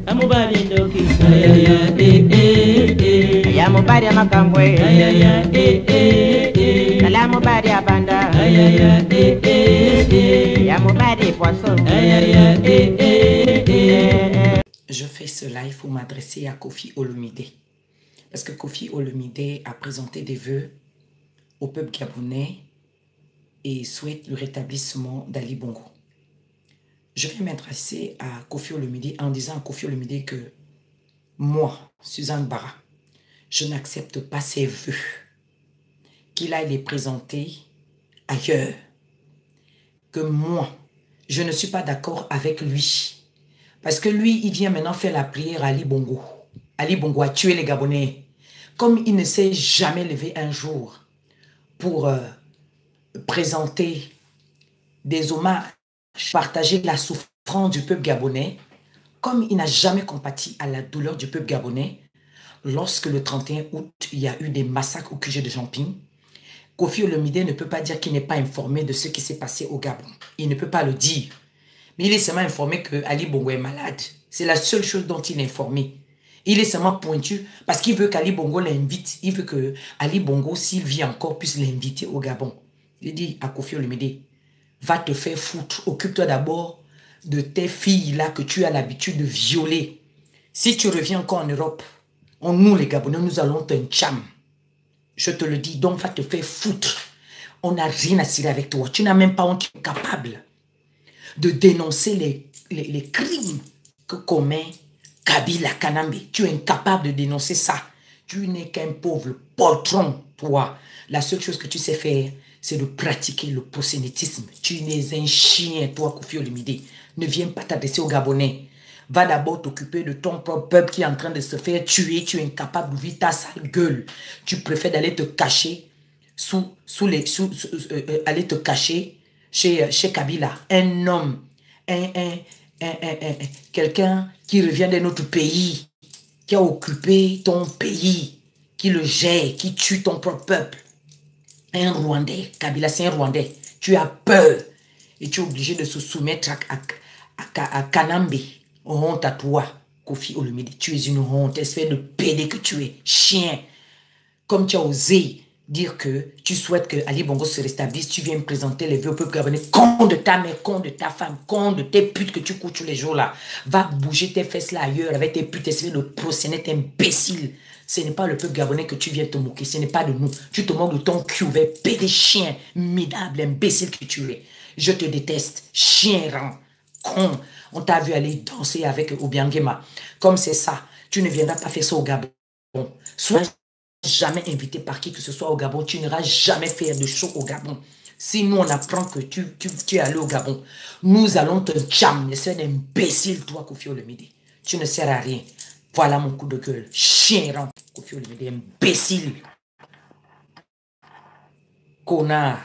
Amubari ndoki ayaya ayamubari amakambwe ayaya salamubari abanda ayaya ayamubari poisson ayaya. Je fais ce live pour m'adresser à Koffi Olomide. Parce que Koffi Olomide a présenté des vœux au peuple gabonais et souhaite le rétablissement d'Ali Bongo. Je vais m'adresser à Koffi Olomide en disant à Koffi Olomide que moi, Suzanne Bara, je n'accepte pas ces vœux qu'il aille les présenter ailleurs. Que moi, je ne suis pas d'accord avec lui. Parce que lui, il vient maintenant faire la prière à Ali Bongo. Ali Bongo a tué les Gabonais. Comme il ne s'est jamais levé un jour pour présenter des hommages, partager la souffrance du peuple gabonais, comme il n'a jamais compati à la douleur du peuple gabonais, lorsque le 31 août, il y a eu des massacres au QG de Jamping, Koffi Olomide ne peut pas dire qu'il n'est pas informé de ce qui s'est passé au Gabon. Il ne peut pas le dire. Mais il est seulement informé que Ali Bongo est malade. C'est la seule chose dont il est informé. Il est seulement pointu parce qu'il veut qu'Ali Bongo l'invite. Il veut que Ali Bongo, s'il vit encore, puisse l'inviter au Gabon. Il dit à Koffi Olomide, va te faire foutre. Occupe-toi d'abord de tes filles-là que tu as l'habitude de violer. Si tu reviens encore en Europe, nous les Gabonais, nous allons te tcham. Je te le dis, donc va te faire foutre. On n'a rien à cirer avec toi. Tu n'as même pas honte capable de dénoncer les crimes que commet Kabila Kanambe. Tu es incapable de dénoncer ça. Tu n'es qu'un pauvre poltron, toi. La seule chose que tu sais faire, c'est de pratiquer le prosélytisme. Tu n'es un chien, toi, Koffi Olomide. Ne viens pas t'adresser aux Gabonais. Va d'abord t'occuper de ton propre peuple qui est en train de se faire tuer. Tu es incapable d'ouvrir ta sale gueule. Tu préfères d'aller te cacher aller te cacher chez Kabila. Un homme, quelqu'un qui revient d'un autre pays, qui a occupé ton pays, qui le gère, qui tue ton propre peuple. Un Rwandais, Kabila c'est un Rwandais. Tu as peur et tu es obligé de se soumettre à Kanambe. Honte à toi, Koffi Olomide. Tu es une honte, espèce de pédé que tu es, chien. Comme tu as osé dire que tu souhaites que Ali Bongo se rétablisse, tu viens me présenter les vœux au peuple gabonais. Con de ta mère, con de ta femme, con de tes putes que tu couches tous les jours là. Va bouger tes fesses là ailleurs avec tes putes, espèce de prosénète imbécile. Ce n'est pas le peuple gabonais que tu viens te moquer, ce n'est pas de nous. Tu te moques de ton cul ouvert, pédé chien, minable, imbécile que tu es. Je te déteste, chien rang, con. On t'a vu aller danser avec Obiangema. Comme c'est ça, tu ne viendras pas faire ça au Gabon. Sois jamais invité par qui que ce soit au Gabon. Tu n'iras jamais faire de show au Gabon. Si nous, on apprend que tu es allé au Gabon, nous allons te jam. C'est un imbécile, toi, Koffi Olomide. Tu ne sers à rien. Voilà mon coup de gueule. Chien rang, Koffi Olomide, imbécile. Connard.